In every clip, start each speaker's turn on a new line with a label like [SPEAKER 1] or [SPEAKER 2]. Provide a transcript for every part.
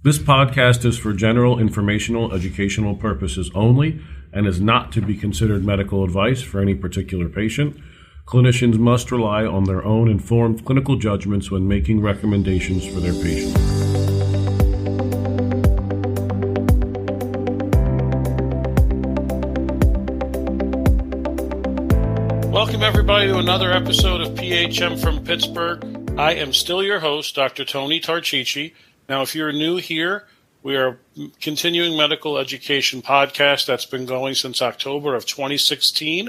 [SPEAKER 1] This podcast is for general informational, educational purposes only and is not to be considered medical advice for any particular patient. Clinicians must rely on their own informed clinical judgments when making recommendations for their patients. Welcome, everybody, to another episode of PHM from Pittsburgh. I am still your host, Dr. Tony Tarchichi. Now, if you're new here, we are continuing medical education podcast that's been going since October of 2016,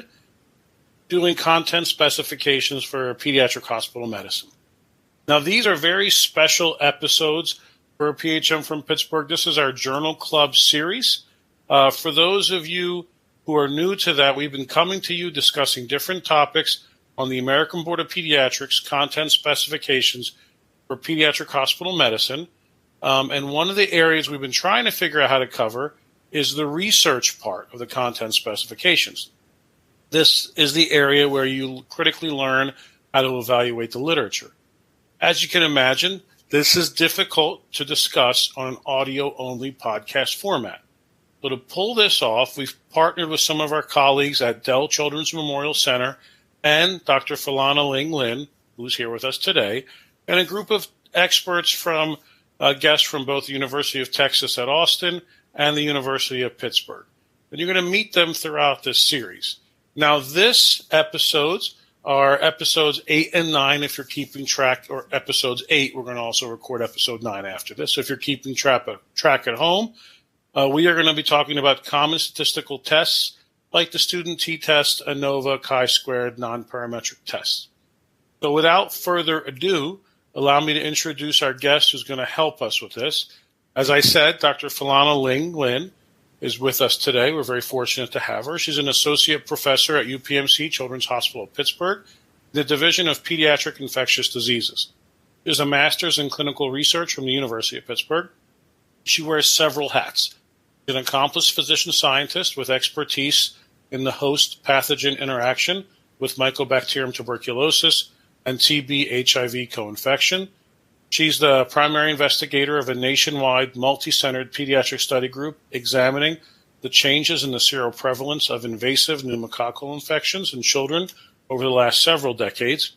[SPEAKER 1] doing content specifications for pediatric hospital medicine. Now, these are very special episodes for PHM from Pittsburgh. This is our Journal Club series. For those of you who are new to that, we've been coming to you discussing different topics on the American Board of Pediatrics content specifications for pediatric hospital medicine. And one of the areas we've been trying to figure out how to cover is the research part of the content specifications. This is the area where you critically learn how to evaluate the literature. As you can imagine, this is difficult to discuss on an audio-only podcast format. So to pull this off, we've partnered with some of our colleagues at Dell Children's Memorial Center and Dr. Falana Ling Lin, who's here with us today, and a group of experts from guests from both the University of Texas at Austin and the University of Pittsburgh. And you're going to meet them throughout this series. Now, this episodes are episodes 8 and 9 if you're keeping track, or episodes 8. We're going to also record episode 9 after this. So if you're keeping track at home, we are going to be talking about common statistical tests like the student t-test, ANOVA, chi-squared, nonparametric tests. So without further ado, allow me to introduce our guest who's going to help us with this. As I said, Dr. Falana Ling Lin is with us today. We're very fortunate to have her. She's an associate professor at UPMC Children's Hospital of Pittsburgh, the Division of Pediatric Infectious Diseases. She has a master's in clinical research from the University of Pittsburgh. She wears several hats. She's an accomplished physician scientist with expertise in the host pathogen interaction with Mycobacterium tuberculosis and TB-HIV co-infection. She's the primary investigator of a nationwide multi-centered pediatric study group examining the changes in the seroprevalence of invasive pneumococcal infections in children over the last several decades.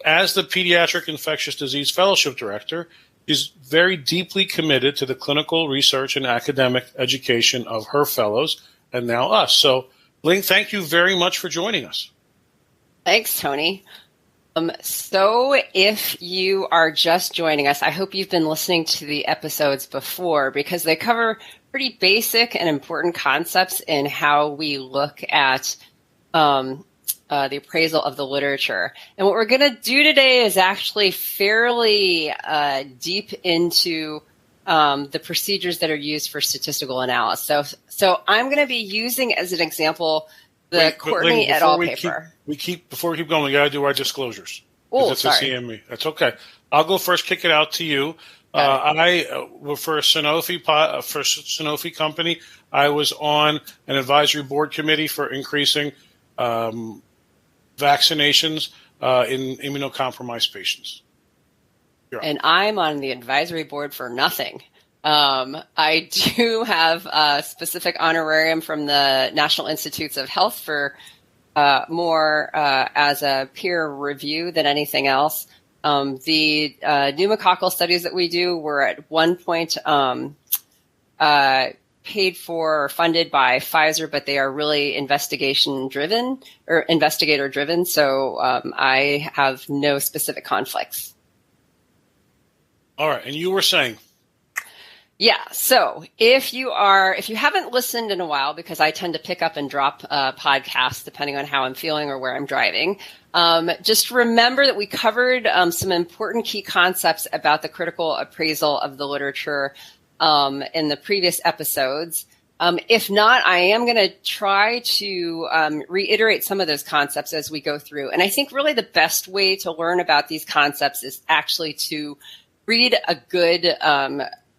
[SPEAKER 1] As the Pediatric Infectious Disease Fellowship Director, she's very deeply committed to the clinical research and academic education of her fellows and now us. So, Ling, thank you very much for joining us.
[SPEAKER 2] Thanks, Tony. So if you are just joining us, I hope you've been listening to the episodes before because they cover pretty basic and important concepts in how we look at the appraisal of the literature. And what we're going to do today is actually fairly deep into the procedures that are used for statistical analysis. So I'm going to be using as an example the Courtney et al. Paper.
[SPEAKER 1] Before we keep going, we got to do our disclosures.
[SPEAKER 2] Oh,
[SPEAKER 1] that's
[SPEAKER 2] sorry.
[SPEAKER 1] A CME. That's okay. I'll go first, kick it out to you. For Sanofi company, I was on an advisory board committee for increasing vaccinations in immunocompromised patients.
[SPEAKER 2] And I'm on the advisory board for nothing. I do have a specific honorarium from the National Institutes of Health for more as a peer review than anything else. The pneumococcal studies that we do were at one point paid for or funded by Pfizer, but they are really investigator-driven. So I have no specific conflicts.
[SPEAKER 1] All right, and you were saying.
[SPEAKER 2] Yeah. So if you haven't listened in a while, because I tend to pick up and drop podcasts depending on how I'm feeling or where I'm driving, just remember that we covered some important key concepts about the critical appraisal of the literature in the previous episodes. If not, I am going to try to reiterate some of those concepts as we go through. And I think really the best way to learn about these concepts is actually to read a good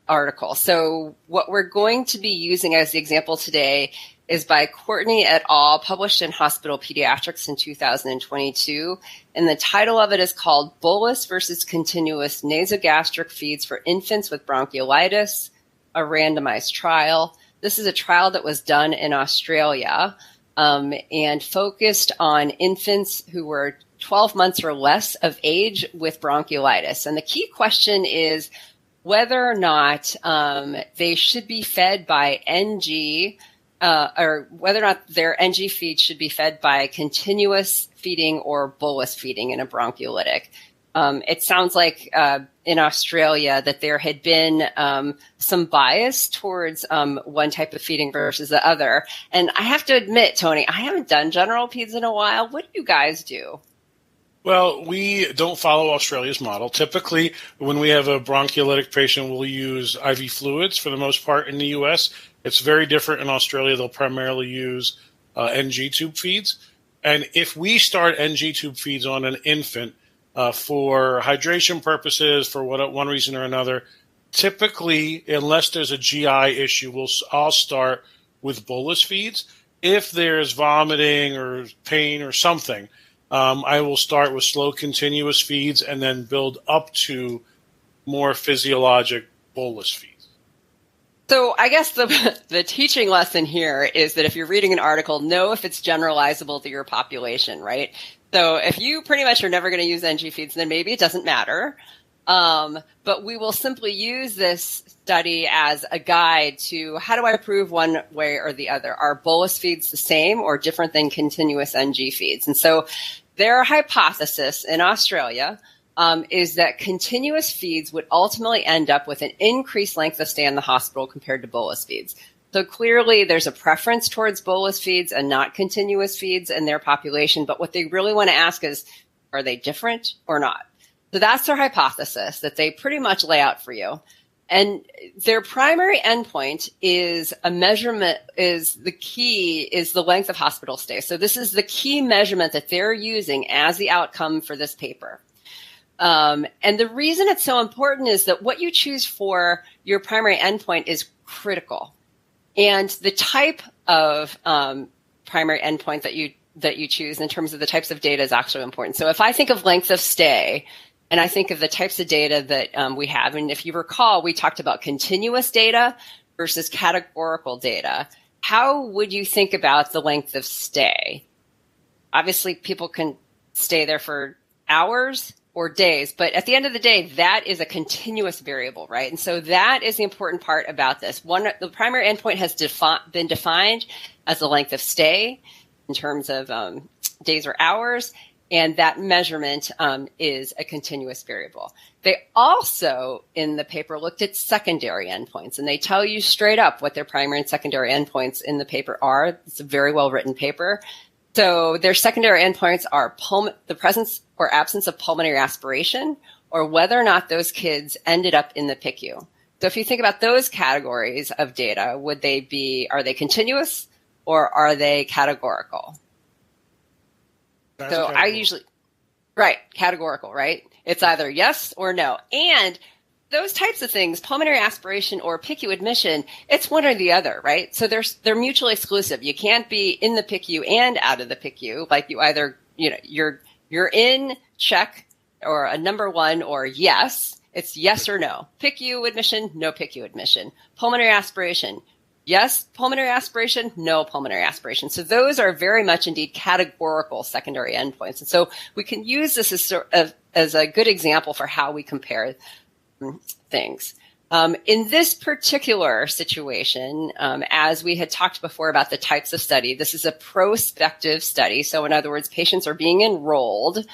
[SPEAKER 2] article. So what we're going to be using as the example today is by Courtney et al., published in Hospital Pediatrics in 2022. And the title of it is called Bolus versus Continuous Nasogastric Feeds for Infants with Bronchiolitis, a Randomized Trial. This is a trial that was done in Australia and focused on infants who were 12 months or less of age with bronchiolitis. And the key question is whether or not they should be fed by NG, or whether or not their NG feed should be fed by continuous feeding or bolus feeding in a bronchiolytic. It sounds like in Australia that there had been some bias towards one type of feeding versus the other. And I have to admit, Tony, I haven't done general peds in a while. What do you guys do?
[SPEAKER 1] Well, we don't follow Australia's model. Typically, when we have a bronchiolytic patient, we'll use IV fluids for the most part in the U.S. It's very different in Australia. They'll primarily use NG tube feeds. And if we start NG tube feeds on an infant for hydration purposes, for one reason or another, typically, unless there's a GI issue, I'll start with bolus feeds. If there's vomiting or pain or something, I will start with slow continuous feeds and then build up to more physiologic bolus feeds.
[SPEAKER 2] So I guess the teaching lesson here is that if you're reading an article, know if it's generalizable to your population, right? So if you pretty much are never going to use NG feeds, then maybe it doesn't matter. But we will simply use this study as a guide to how do I prove one way or the other? Are bolus feeds the same or different than continuous NG feeds? And so their hypothesis in Australia is that continuous feeds would ultimately end up with an increased length of stay in the hospital compared to bolus feeds. So clearly there's a preference towards bolus feeds and not continuous feeds in their population. But what they really want to ask is, are they different or not? So that's their hypothesis that they pretty much lay out for you. And their primary endpoint is a measurement is the length of hospital stay. So this is the key measurement that they're using as the outcome for this paper. And the reason it's so important is that what you choose for your primary endpoint is critical. And the type of primary endpoint that you choose in terms of the types of data is actually important. So if I think of length of stay, and I think of the types of data that we have, and if you recall, we talked about continuous data versus categorical data. How would you think about the length of stay? Obviously, people can stay there for hours or days, but at the end of the day, that is a continuous variable, right? And so that is the important part about this. The primary endpoint has been defined as the length of stay in terms of days or hours. And that measurement is a continuous variable. They also, in the paper, looked at secondary endpoints, and they tell you straight up what their primary and secondary endpoints in the paper are. It's a very well-written paper. So their secondary endpoints are the presence or absence of pulmonary aspiration, or whether or not those kids ended up in the PICU. So if you think about those categories of data, are they continuous or are they categorical? So I usually, categorical, right? It's either yes or no. And those types of things, pulmonary aspiration or PICU admission, it's one or the other, right? So they're mutually exclusive. You can't be in the PICU and out of the PICU. Like you either, you're in, check, or a number one, or yes. It's yes or no. PICU admission, no PICU admission. Pulmonary aspiration, yes, pulmonary aspiration, no pulmonary aspiration. So those are very much indeed categorical secondary endpoints. And so we can use this as a good example for how we compare things. In this particular situation, as we had talked before about the types of study, this is a prospective study. So in other words, patients are being enrolled,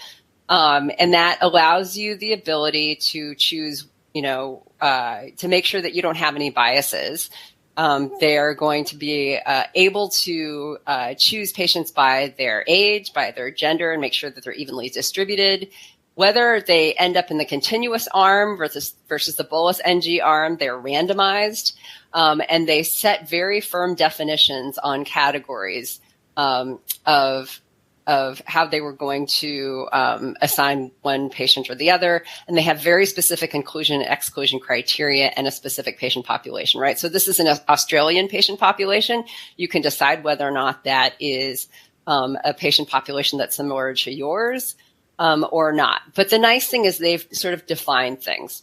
[SPEAKER 2] and that allows you the ability to choose, to make sure that you don't have any biases. They're going to be able to choose patients by their age, by their gender, and make sure that they're evenly distributed. Whether they end up in the continuous arm versus the bolus NG arm, they're randomized, and they set very firm definitions on categories of of how they were going to assign one patient or the other. And they have very specific inclusion and exclusion criteria and a specific patient population, right? So this is an Australian patient population. You can decide whether or not that is a patient population that's similar to yours or not. But the nice thing is they've sort of defined things.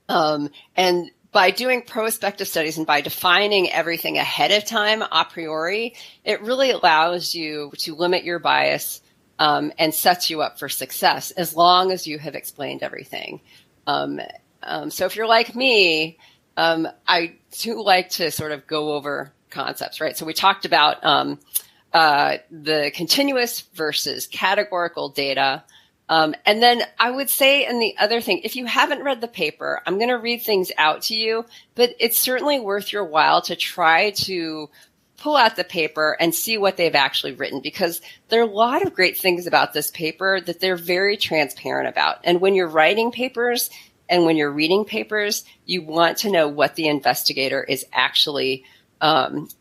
[SPEAKER 2] And by doing prospective studies and by defining everything ahead of time a priori, it really allows you to limit your bias and sets you up for success as long as you have explained everything. So if you're like me, I do like to sort of go over concepts, right? So we talked about the continuous versus categorical data. And then I would say, and the other thing, if you haven't read the paper, I'm going to read things out to you, but it's certainly worth your while to try to pull out the paper and see what they've actually written, because there are a lot of great things about this paper that they're very transparent about. And when you're writing papers and when you're reading papers, you want to know what the investigator is actually planned.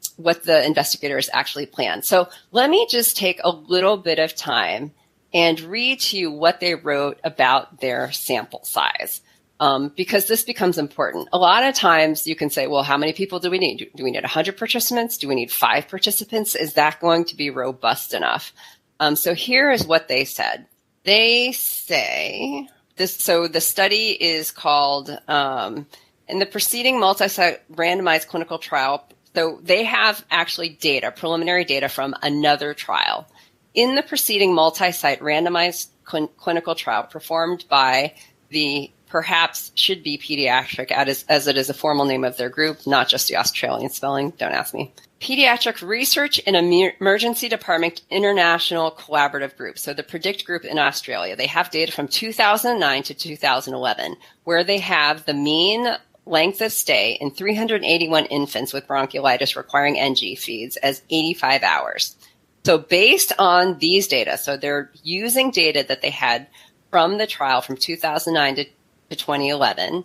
[SPEAKER 2] So let me just take a little bit of time and read to you what they wrote about their sample size, because this becomes important. A lot of times you can say, well, how many people do we need? Do we need 100 participants? Do we need 5 participants? Is that going to be robust enough? So here is what they said. They say this. So the study is called, in the preceding multi-site randomized clinical trial. So they have actually data, preliminary data from another trial. In the preceding multi-site randomized clinical trial performed by the perhaps should be Pediatric, as it is a formal name of their group, not just the Australian spelling, don't ask me. Pediatric Research and Emergency Department International Collaborative Group, so the PREDICT group in Australia. They have data from 2009 to 2011, where they have the mean length of stay in 381 infants with bronchiolitis requiring NG feeds as 85 hours. So based on these data, so they're using data that they had from the trial from 2009 to 2011.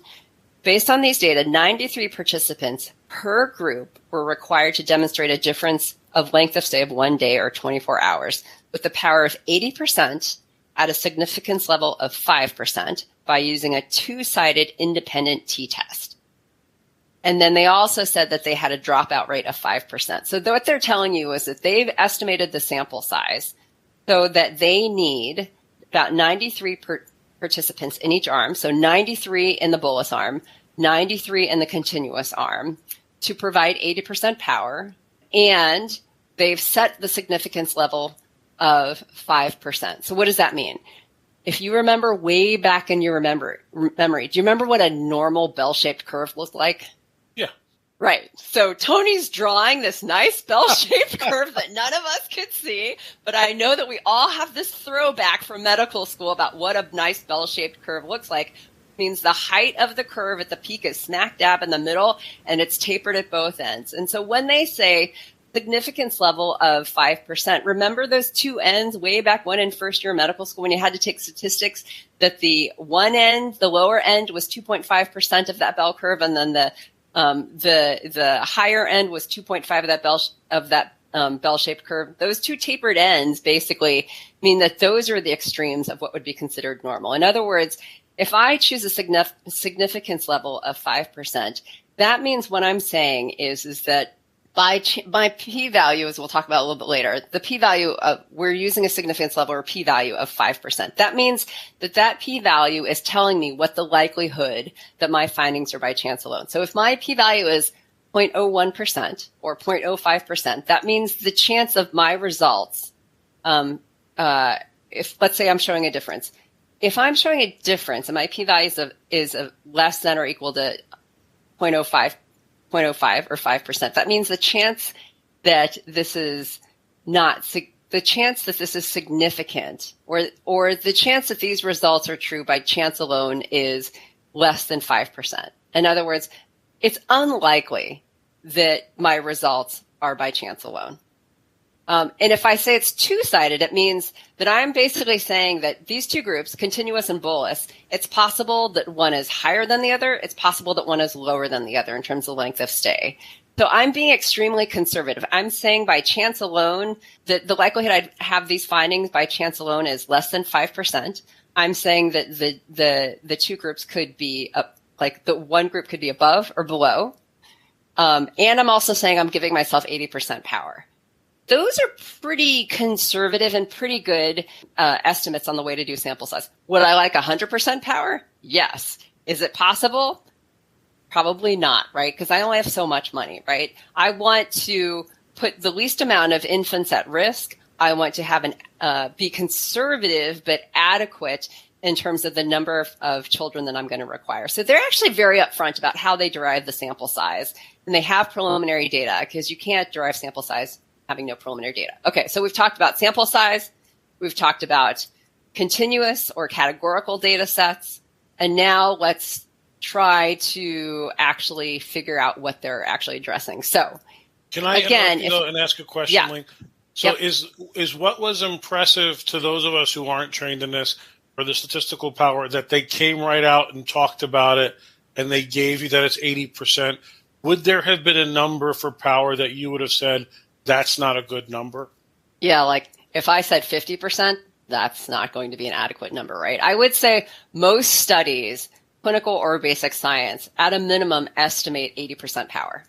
[SPEAKER 2] Based on these data, 93 participants per group were required to demonstrate a difference of length of stay of 1 day or 24 hours with the power of 80% at a significance level of 5% by using a two-sided independent t-test. And then they also said that they had a dropout rate of 5%. So what they're telling you is that they've estimated the sample size so that they need about 93 participants in each arm, so 93 in the bolus arm, 93 in the continuous arm, to provide 80% power. And they've set the significance level of 5%. So what does that mean? If you remember way back in your memory, do you remember what a normal bell-shaped curve looked like?
[SPEAKER 1] Yeah.
[SPEAKER 2] Right. So Tony's drawing this nice bell-shaped curve that none of us could see, but I know that we all have this throwback from medical school about what a nice bell-shaped curve looks like. It means the height of the curve at the peak is smack dab in the middle, and it's tapered at both ends. And so when they say significance level of 5%, remember those two ends way back when in first year medical school when you had to take statistics, that the one end, the lower end, was 2.5% of that bell curve, and then the higher end was 2.5 of that bell-shaped curve. Those two tapered ends basically mean that those are the extremes of what would be considered normal. In other words, if I choose a significance level of 5%, that means what I'm saying is that by p-value, as we'll talk about a little bit later, the p-value of, we're using a significance level or p-value of 5%. That means that p-value is telling me what the likelihood that my findings are by chance alone. So if my p-value is 0.01% or 0.05%, that means the chance of my results, if let's say I'm showing a difference. If I'm showing a difference and my p-value is less than or equal to 0.05 or 5%. That means the chance that this is significant, or the chance that these results are true by chance alone is less than 5%. In other words, it's unlikely that my results are by chance alone. And if I say it's two-sided, it means that I'm basically saying that these two groups, continuous and bolus, it's possible that one is higher than the other. It's possible that one is lower than the other in terms of length of stay. So I'm being extremely conservative. I'm saying by chance alone that the likelihood I'd have these findings by chance alone is less than 5%. I'm saying that the two groups could be up, like the one group could be above or below. And I'm also saying I'm giving myself 80% power. Those are pretty conservative and pretty good estimates on the way to do sample size. Would I like 100% power? Yes. Is it possible? Probably not, right? Because I only have so much money, right? I want to put the least amount of infants at risk. I want to have be conservative but adequate in terms of the number of children that I'm going to require. So they're actually very upfront about how they derive the sample size, and they have preliminary data because you can't derive sample size having no preliminary data. Okay, so we've talked about sample size, we've talked about continuous or categorical data sets, and now let's try to actually figure out what they're actually addressing. So
[SPEAKER 1] can I
[SPEAKER 2] again,
[SPEAKER 1] and ask a question,
[SPEAKER 2] yeah.
[SPEAKER 1] Link? So
[SPEAKER 2] Yep.
[SPEAKER 1] is what was impressive to those of us who aren't trained in this for the statistical power that they came right out and talked about it and they gave you that it's 80%? Would there have been a number for power that you would have said that's not a good number?
[SPEAKER 2] Yeah, like if I said 50%, that's not going to be an adequate number, right? I would say most studies, clinical or basic science, at a minimum estimate 80% power.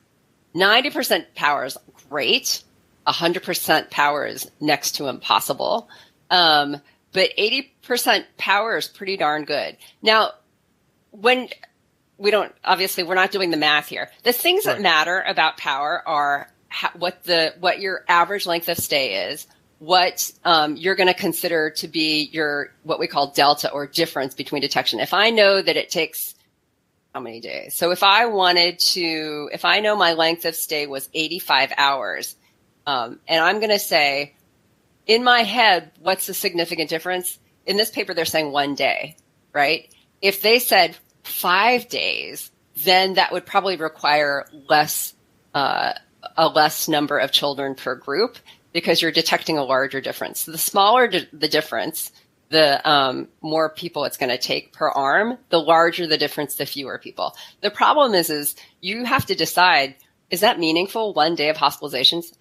[SPEAKER 2] 90% power is great. 100% power is next to impossible. But 80% power is pretty darn good. Now, when obviously we're not doing the math here. The things that matter about power are what your average length of stay is, what you're going to consider to be your what we call delta or difference between detection. If I know that it takes how many days? So if I know my length of stay was 85 hours, and I'm going to say, in my head, what's the significant difference? In this paper, they're saying 1 day, right? If they said 5 days, then that would probably require a less number of children per group because you're detecting a larger difference. The smaller the difference, the more people it's going to take per arm. The larger the difference, the fewer people. The problem is you have to decide, is that meaningful, 1 day of hospitalizations?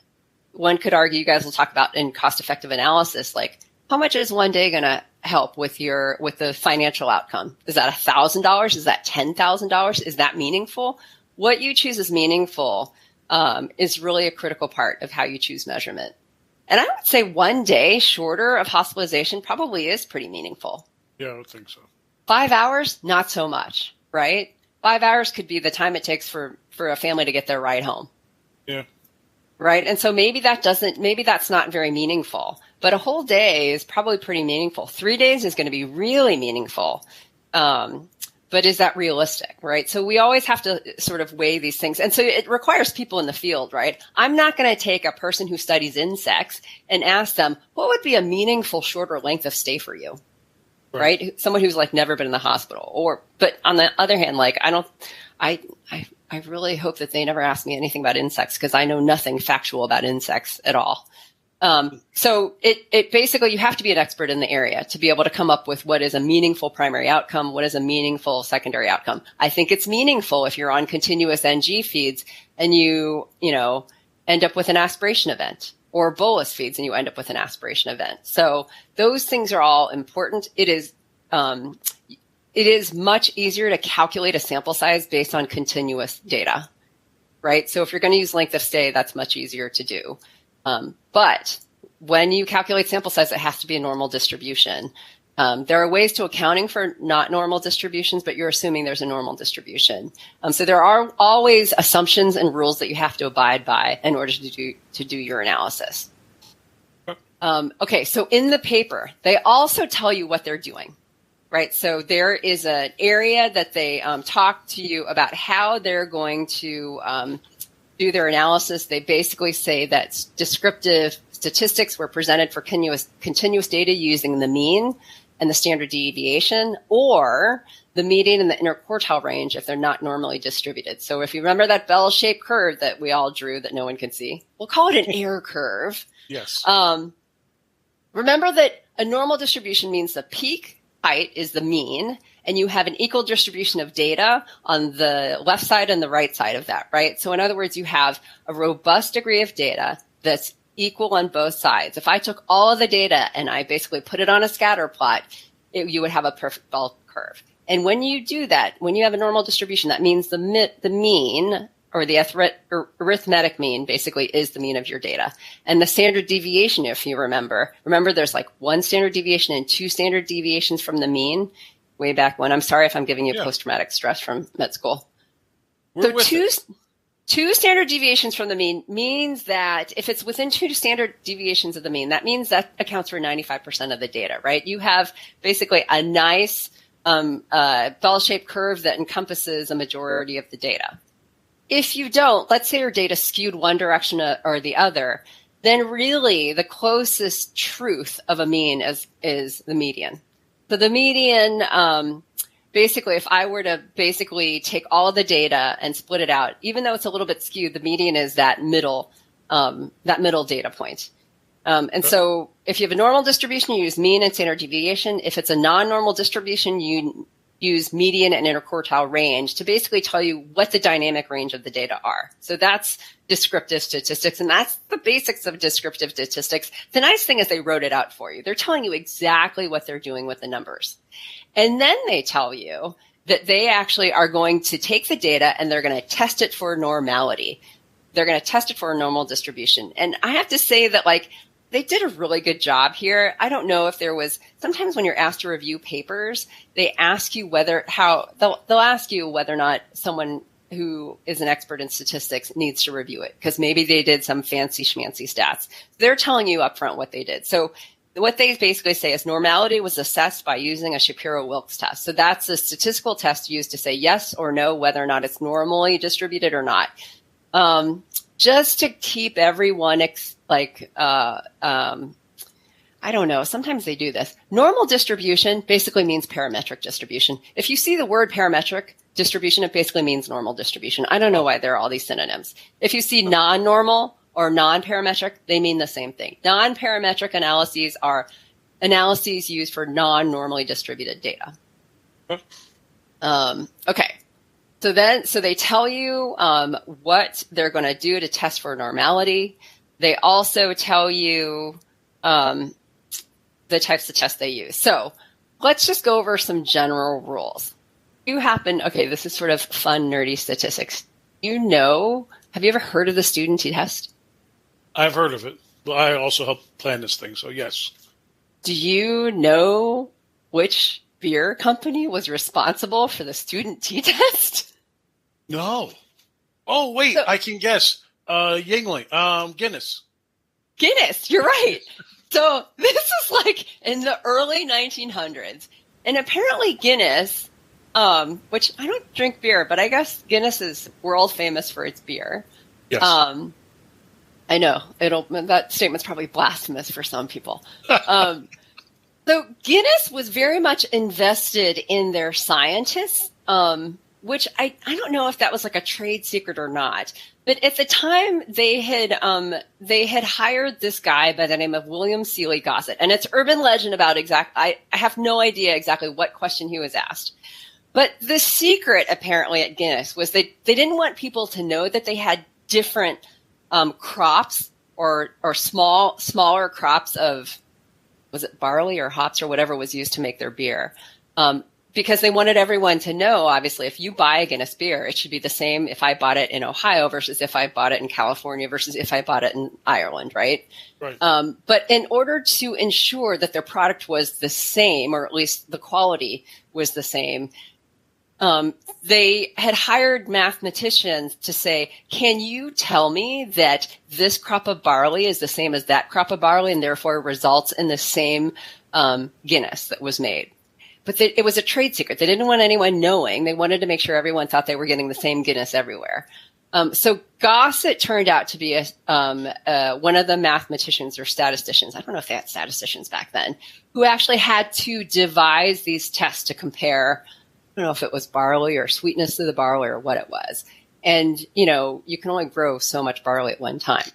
[SPEAKER 2] One could argue, you guys will talk about in cost-effective analysis, like how much is 1 day going to help with the financial outcome? Is that $1,000? Is that $10,000? Is that meaningful? What you choose as meaningful is really a critical part of how you choose measurement. And I would say 1 day shorter of hospitalization probably is pretty meaningful.
[SPEAKER 1] Yeah, I would think so. 5
[SPEAKER 2] hours, not so much, right? 5 hours could be the time it takes for a family to get their ride home.
[SPEAKER 1] Yeah.
[SPEAKER 2] Right. And so maybe that's not very meaningful, but a whole day is probably pretty meaningful. 3 days is going to be really meaningful. But is that realistic? Right. So we always have to sort of weigh these things. And so it requires people in the field, right? I'm not going to take a person who studies insects and ask them, what would be a meaningful shorter length of stay for you? Right. Someone who's like never been in the hospital but on the other hand, like I really hope that they never ask me anything about insects because I know nothing factual about insects at all. So it basically, you have to be an expert in the area to be able to come up with what is a meaningful primary outcome, what is a meaningful secondary outcome. I think it's meaningful if you're on continuous NG feeds and you end up with an aspiration event, or bolus feeds and you end up with an aspiration event. So those things are all important. It is much easier to calculate a sample size based on continuous data, right? So if you're going to use length of stay, that's much easier to do. But when you calculate sample size, it has to be a normal distribution. There are ways to accounting for not normal distributions, but you're assuming there's a normal distribution. So there are always assumptions and rules that you have to abide by in order to do your analysis. Okay, so in the paper, they also tell you what they're doing. Right. So there is an area that they talk to you about how they're going to do their analysis. They basically say that descriptive statistics were presented for continuous data using the mean and the standard deviation, or the median and the interquartile range if they're not normally distributed. So if you remember that bell-shaped curve that we all drew that no one can see, we'll call it an error curve.
[SPEAKER 1] Yes.
[SPEAKER 2] Remember that a normal distribution means the peak height is the mean, and you have an equal distribution of data on the left side and the right side of that, right? So in other words, you have a robust degree of data that's equal on both sides. If I took all of the data and I basically put it on a scatter plot, you would have a perfect bell curve. And when you do that, when you have a normal distribution, that means the mean, or the arithmetic mean, basically is the mean of your data. And the standard deviation, if you remember there's like one standard deviation and two standard deviations from the mean way back when. I'm sorry if I'm giving you post-traumatic stress from med school.
[SPEAKER 1] So
[SPEAKER 2] two standard deviations from the mean means that if it's within two standard deviations of the mean, that means that accounts for 95% of the data, right? You have basically a nice bell-shaped curve that encompasses a majority of the data. If you don't, let's say your data skewed one direction or the other, then really the closest truth of a mean is the median. So the median, basically, if I were to basically take all of the data and split it out, even though it's a little bit skewed, the median is that middle data point. And so if you have a normal distribution, you use mean and standard deviation. If it's a non-normal distribution, you use median and interquartile range to basically tell you what the dynamic range of the data are. So that's descriptive statistics, and that's the basics of descriptive statistics. The nice thing is they wrote it out for you. They're telling you exactly what they're doing with the numbers. And then they tell you that they actually are going to take the data and they're going to test it for normality. They're going to test it for a normal distribution. And I have to say that, like, they did a really good job here. I don't know if there was, sometimes when you're asked to review papers, they ask you they'll ask you whether or not someone who is an expert in statistics needs to review it, because maybe they did some fancy schmancy stats. They're telling you up front what they did. So what they basically say is normality was assessed by using a Shapiro-Wilks test. So that's a statistical test used to say yes or no, whether or not it's normally distributed or not. Just to keep everyone I don't know. Sometimes they do this. Normal distribution basically means parametric distribution. If you see the word parametric distribution, it basically means normal distribution. I don't know why there are all these synonyms. If you see non-normal or non-parametric, they mean the same thing. Non-parametric analyses are analyses used for non-normally distributed data. Okay. So they tell you what they're going to do to test for normality. They also tell you the types of tests they use. So let's just go over some general rules. This is sort of fun, nerdy statistics. Have you ever heard of the student t-test?
[SPEAKER 1] I've heard of it. Well, I also helped plan this thing, so yes.
[SPEAKER 2] Do you know which beer company was responsible for the student t-test?
[SPEAKER 1] No. Oh, wait, I can guess. Yingling. Guinness.
[SPEAKER 2] Guinness, you're right. So this is like in the early 1900s. And apparently Guinness, which I don't drink beer, but I guess Guinness is world famous for its beer.
[SPEAKER 1] Yes.
[SPEAKER 2] I know that statement's probably blasphemous for some people. So Guinness was very much invested in their scientists, which I don't know if that was like a trade secret or not. But at the time, they had hired this guy by the name of William Seeley Gossett, and it's urban legend about I have no idea exactly what question he was asked. But the secret apparently at Guinness was they didn't want people to know that they had different crops or smaller crops of, was it barley or hops or whatever was used to make their beer. Because they wanted everyone to know, obviously, if you buy a Guinness beer, it should be the same if I bought it in Ohio versus if I bought it in California versus if I bought it in Ireland, right?
[SPEAKER 1] Right.
[SPEAKER 2] But in order to ensure that their product was the same, or at least the quality was the same, they had hired mathematicians to say, can you tell me that this crop of barley is the same as that crop of barley and therefore results in the same Guinness that was made? But it was a trade secret. They didn't want anyone knowing. They wanted to make sure everyone thought they were getting the same Guinness everywhere. So Gossett turned out to be one of the mathematicians or statisticians. I don't know if they had statisticians back then, who actually had to devise these tests to compare. I don't know if it was barley or sweetness of the barley or what it was. And, you can only grow so much barley at one time.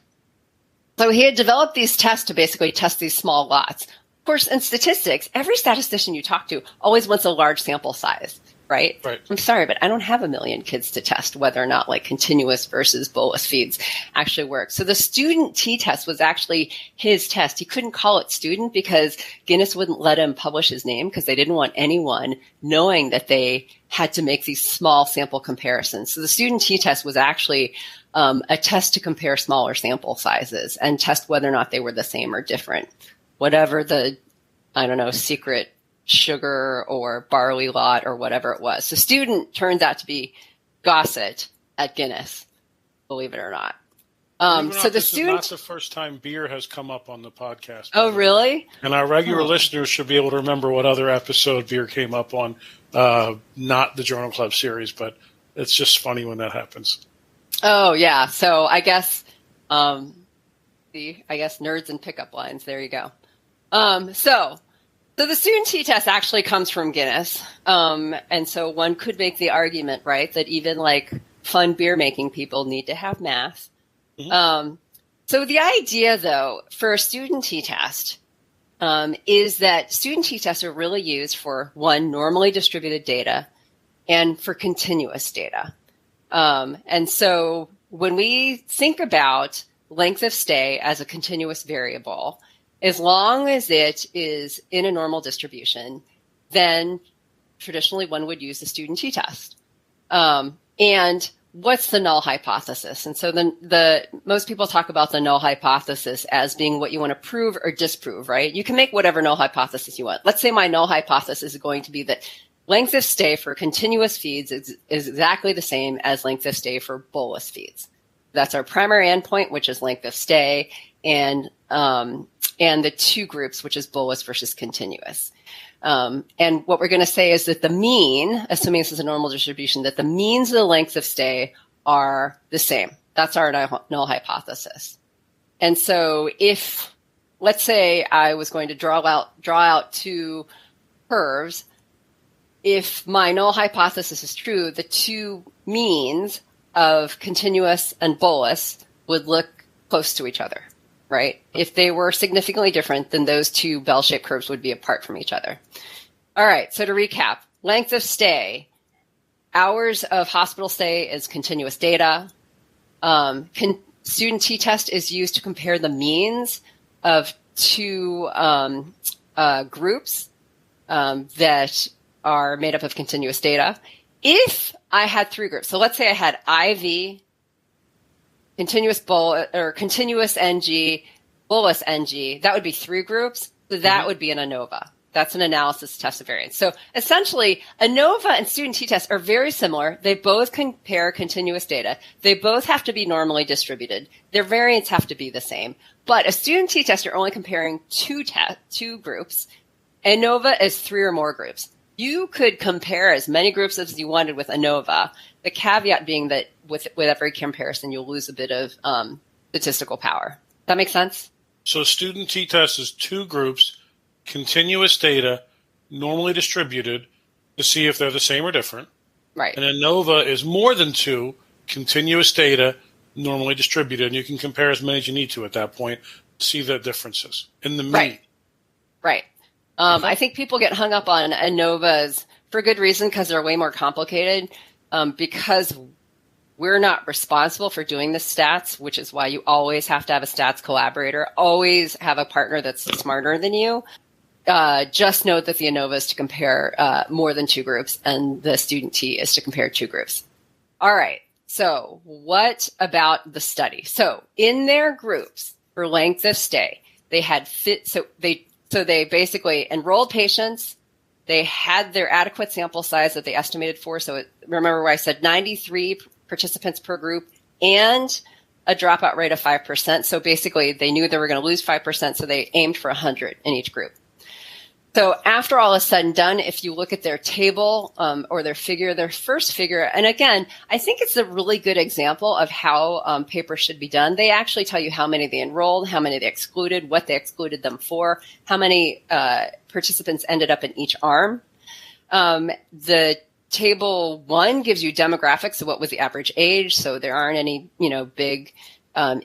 [SPEAKER 2] So he had developed these tests to basically test these small lots. Of course, in statistics, every statistician you talk to always wants a large sample size, right?
[SPEAKER 1] Right.
[SPEAKER 2] I'm sorry, but I don't have 1 million kids to test whether or not like continuous versus bolus feeds actually work. So the student t-test was actually his test. He couldn't call it student because Guinness wouldn't let him publish his name because they didn't want anyone knowing that they had to make these small sample comparisons. So the student t-test was actually a test to compare smaller sample sizes and test whether or not they were the same or different. Whatever the, secret sugar or barley lot or whatever it was. So student turns out to be Gossett at Guinness, believe it or not. So the student
[SPEAKER 1] is not the first time beer has come up on the podcast.
[SPEAKER 2] Oh, really?
[SPEAKER 1] And our regular listeners should be able to remember what other episode beer came up on. Not the Journal Club series, but it's just funny when that happens.
[SPEAKER 2] Oh, yeah. So I guess, nerds and pickup lines. There you go. So the student t-test actually comes from Guinness. And so one could make the argument, right, that even like fun beer making people need to have math. Mm-hmm. So the idea, though, for a student t-test is that student t-tests are really used for, one, normally distributed data and for continuous data. And so when we think about length of stay as a continuous variable, as long as it is in a normal distribution, then traditionally one would use the student t-test. And what's the null hypothesis? And so most people talk about the null hypothesis as being what you want to prove or disprove, right? You can make whatever null hypothesis you want. Let's say my null hypothesis is going to be that length of stay for continuous feeds is exactly the same as length of stay for bolus feeds. That's our primary endpoint, which is length of stay, and the two groups, which is bolus versus continuous. And what we're going to say is that the mean, assuming this is a normal distribution, that the means of the length of stay are the same. That's our null hypothesis. And so if, let's say I was going to draw out two curves, if my null hypothesis is true, the two means of continuous and bolus would look close to each other, right? If they were significantly different, then those two bell-shaped curves would be apart from each other. All right, so to recap, length of stay, hours of hospital stay is continuous data. Student t-test is used to compare the means of two groups that are made up of continuous data. If I had three groups, so let's say I had IV, continuous NG, bolus NG, that would be three groups. So that would be an ANOVA. That's an analysis test of variance. So essentially, ANOVA and student t-test are very similar. They both compare continuous data. They both have to be normally distributed. Their variance have to be the same. But a student t-test, you're only comparing two groups. ANOVA is three or more groups. You could compare as many groups as you wanted with ANOVA. The caveat being that with every comparison, you'll lose a bit of statistical power. Does that make sense?
[SPEAKER 1] So student t-test is two groups, continuous data, normally distributed to see if they're the same or different.
[SPEAKER 2] Right.
[SPEAKER 1] And ANOVA is more than two, continuous data, normally distributed. And you can compare as many as you need to at that point to see the differences in the mean.
[SPEAKER 2] Right. I think people get hung up on ANOVAs for good reason because they're way more complicated because we're not responsible for doing the stats, which is why you always have to have a stats collaborator, always have a partner that's smarter than you. Just note that the ANOVA is to compare more than two groups and the student T is to compare two groups. All right. So what about the study? So in their groups for length of stay, they had So they basically enrolled patients. They had their adequate sample size that they estimated for. So remember where I said 93 participants per group and a dropout rate of 5%. So basically they knew they were going to lose 5%. So they aimed for 100 in each group. So after all is said and done, if you look at their table or their figure, their first figure, and again, I think it's a really good example of how papers should be done. They actually tell you how many they enrolled, how many they excluded, what they excluded them for, how many participants ended up in each arm. The table 1 gives you demographics, so what was the average age, so there aren't any, big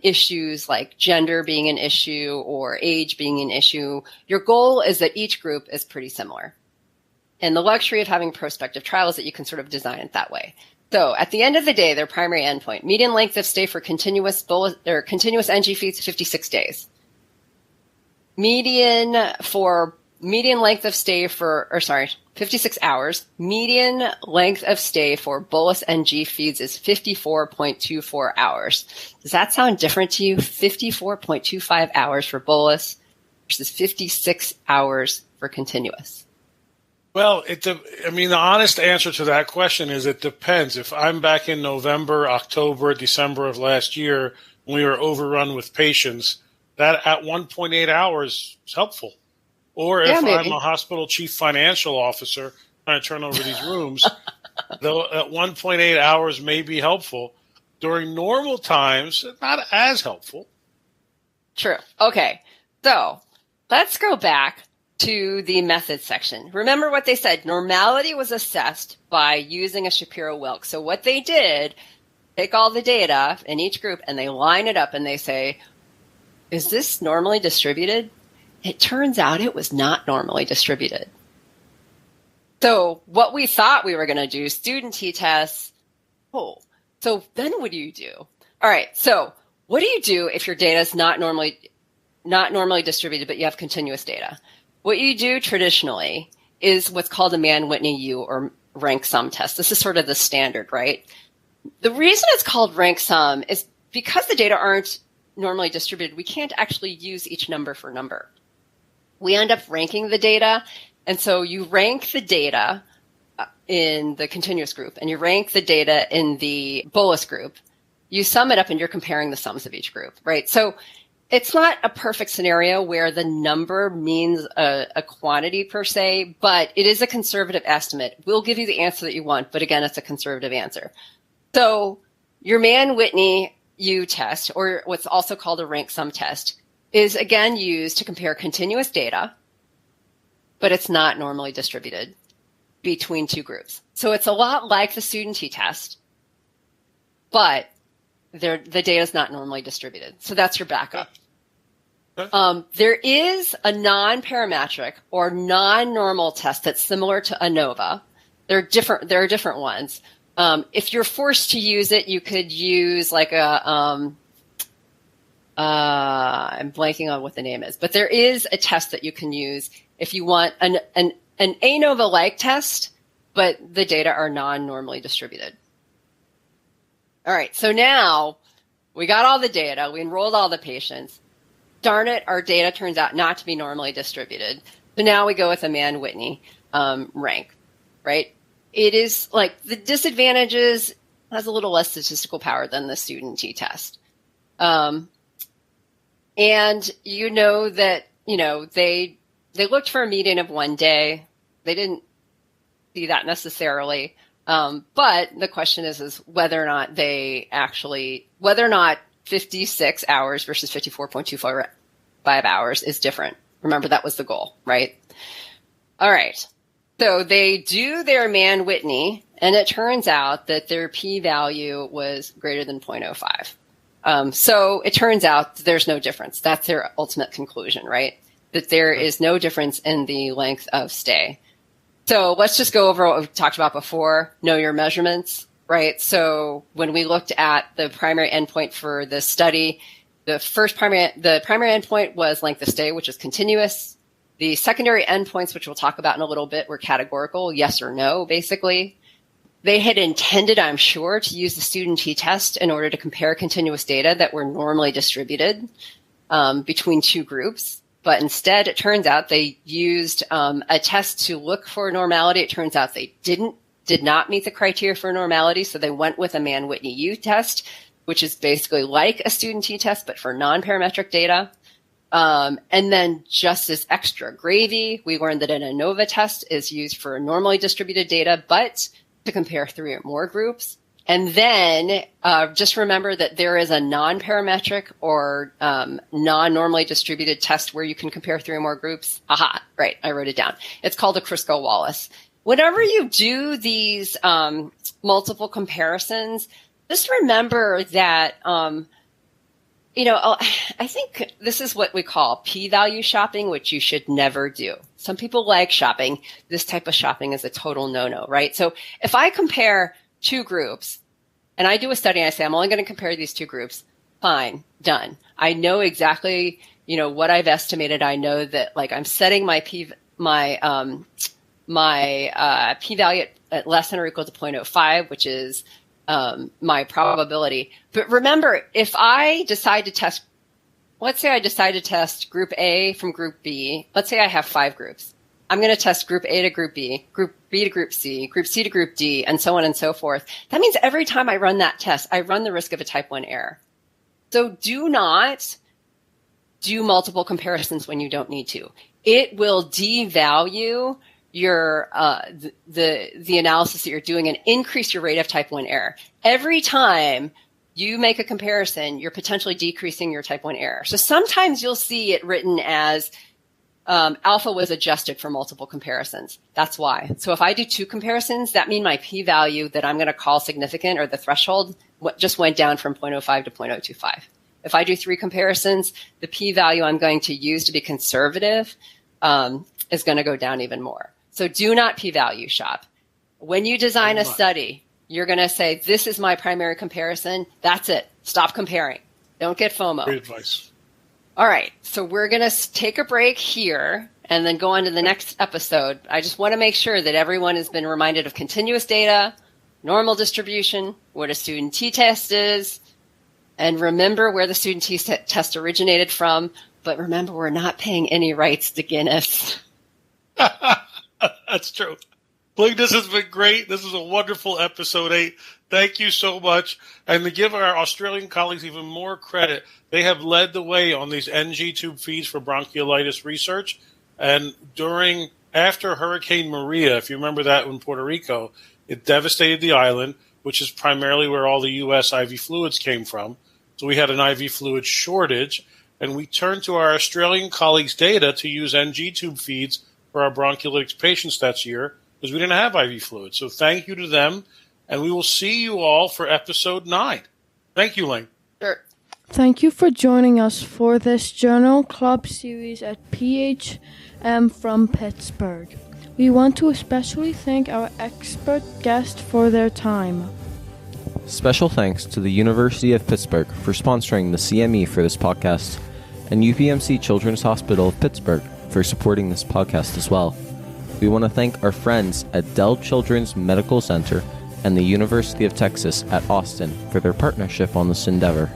[SPEAKER 2] issues like gender being an issue or age being an issue. Your goal is that each group is pretty similar. And the luxury of having prospective trials is that you can sort of design it that way. So at the end of the day, their primary endpoint, median length of stay for continuous NG feeds, 56 days. Median length of stay 56 hours. Median length of stay for bolus NG feeds is 54.24 hours. Does that sound different to you? 54.25 hours for bolus versus 56 hours for continuous.
[SPEAKER 1] Well, the honest answer to that question is it depends. If I'm back in November, October, December of last year, when we were overrun with patients, that at 1.8 hours is helpful. Or if I'm a hospital chief financial officer trying to turn over these rooms, though at 1.8 hours may be helpful. During normal times, not as helpful.
[SPEAKER 2] True. Okay. So let's go back to the methods section. Remember what they said. Normality was assessed by using a Shapiro-Wilk. So what they did, take all the data in each group and they line it up and they say, is this normally distributed? It turns out it was not normally distributed. So what we thought we were going to do, student t-tests. So then what do you do? All right. So what do you do if your data is not normally distributed, but you have continuous data? What you do traditionally is what's called a Mann-Whitney U or rank sum test. This is sort of the standard, right? The reason it's called rank sum is because the data aren't normally distributed, we can't actually use each number for number. We end up ranking the data. And so you rank the data in the continuous group and you rank the data in the bolus group. You sum it up and you're comparing the sums of each group, right? So it's not a perfect scenario where the number means a quantity per se, but it is a conservative estimate. We'll give you the answer that you want, but again, it's a conservative answer. So your Mann-Whitney U test, or what's also called a rank sum test, is again used to compare continuous data, but it's not normally distributed between two groups. So it's a lot like the student t-test, but the data is not normally distributed. So that's your backup. There is a non-parametric or non-normal test that's similar to ANOVA. There are different ones. If you're forced to use it, you could use like I'm blanking on what the name is, but there is a test that you can use if you want an ANOVA-like test, but the data are non-normally distributed. All right, so now we got all the data, we enrolled all the patients. Darn it, our data turns out not to be normally distributed. So now we go with a Mann-Whitney rank, right? It is like the disadvantages has a little less statistical power than the student t-test. And you know that, they looked for a median of 1 day. They didn't see that necessarily. But the question is whether or not 56 hours versus 54.25 hours is different. Remember, that was the goal, right? All right. So they do their Mann-Whitney, and it turns out that their p-value was greater than 0.05. So it turns out there's no difference. That's their ultimate conclusion, right? That there is no difference in the length of stay. So let's just go over what we talked about before, know your measurements, right? So when we looked at the primary endpoint for the study, the primary endpoint was length of stay, which is continuous. The secondary endpoints, which we'll talk about in a little bit, were categorical, yes or no, basically. They had intended, I'm sure, to use the student t-test in order to compare continuous data that were normally distributed between two groups. But instead, it turns out they used a test to look for normality. It turns out they did not meet the criteria for normality, so they went with a Mann-Whitney U test, which is basically like a student t-test, but for non-parametric data. And then just as extra gravy, we learned that an ANOVA test is used for normally distributed data, but to compare 3 or more groups. And then just remember that there is a nonparametric or non-normally distributed test where you can compare 3 or more groups. Aha, right, I wrote it down. It's called a Crisco-Wallace. Whenever you do these multiple comparisons, just remember that, I think this is what we call p-value shopping, which you should never do. Some people like shopping. This type of shopping is a total no-no, right? So if I compare 2 groups and I do a study and I say, I'm only going to compare these 2 groups, fine, done. I know exactly, what I've estimated. I know that I'm setting my p-value at less than or equal to 0.05, which is my probability. But remember, if I decide to test, let's say I decide to test group A from group B. Let's say I have 5 groups. I'm going to test group A to group B to group C to group D, and so on and so forth. That means every time I run that test, I run the risk of a type 1 error. So do not do multiple comparisons when you don't need to. It will devalue your the analysis that you're doing and increase your rate of type 1 error. Every time you make a comparison, you're potentially decreasing your type 1 error. So sometimes you'll see it written as alpha was adjusted for multiple comparisons. That's why. So if I do 2 comparisons, that means my p-value that I'm going to call significant, or the threshold, just went down from 0.05 to 0.025. If I do 3 comparisons, the p-value I'm going to use to be conservative is going to go down even more. So do not p-value shop. When you design a study, you're going to say, this is my primary comparison. That's it. Stop comparing. Don't get FOMO.
[SPEAKER 1] Great advice.
[SPEAKER 2] All right. So we're going to take a break here and then go on to the next episode. I just want to make sure that everyone has been reminded of continuous data, normal distribution, what a student t-test is, and remember where the student t-test originated from. But remember, we're not paying any rights to Guinness.
[SPEAKER 1] That's true. Blake, this has been great. This is a wonderful episode 8. Thank you so much. And to give our Australian colleagues even more credit, they have led the way on these NG tube feeds for bronchiolitis research. And after Hurricane Maria, if you remember that in Puerto Rico, it devastated the island, which is primarily where all the U.S. IV fluids came from. So we had an IV fluid shortage, and we turned to our Australian colleagues' data to use NG tube feeds for our bronchiolitis patients that year, because we didn't have IV fluid. So thank you to them, and we will see you all for episode 9. Thank you, Ling.
[SPEAKER 2] Sure.
[SPEAKER 3] Thank you for joining us for this Journal Club series at PHM from Pittsburgh. We want to especially thank our expert guests for their time.
[SPEAKER 4] Special thanks to the University of Pittsburgh for sponsoring the CME for this podcast, and UPMC Children's Hospital of Pittsburgh for supporting this podcast as well. We want to thank our friends at Dell Children's Medical Center and the University of Texas at Austin for their partnership on this endeavor.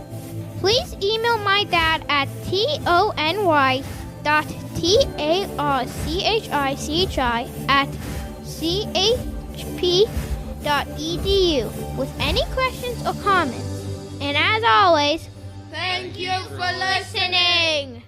[SPEAKER 5] Please email my dad at tony.tarchichi@chp.edu with any questions or comments. And as always, thank you for listening!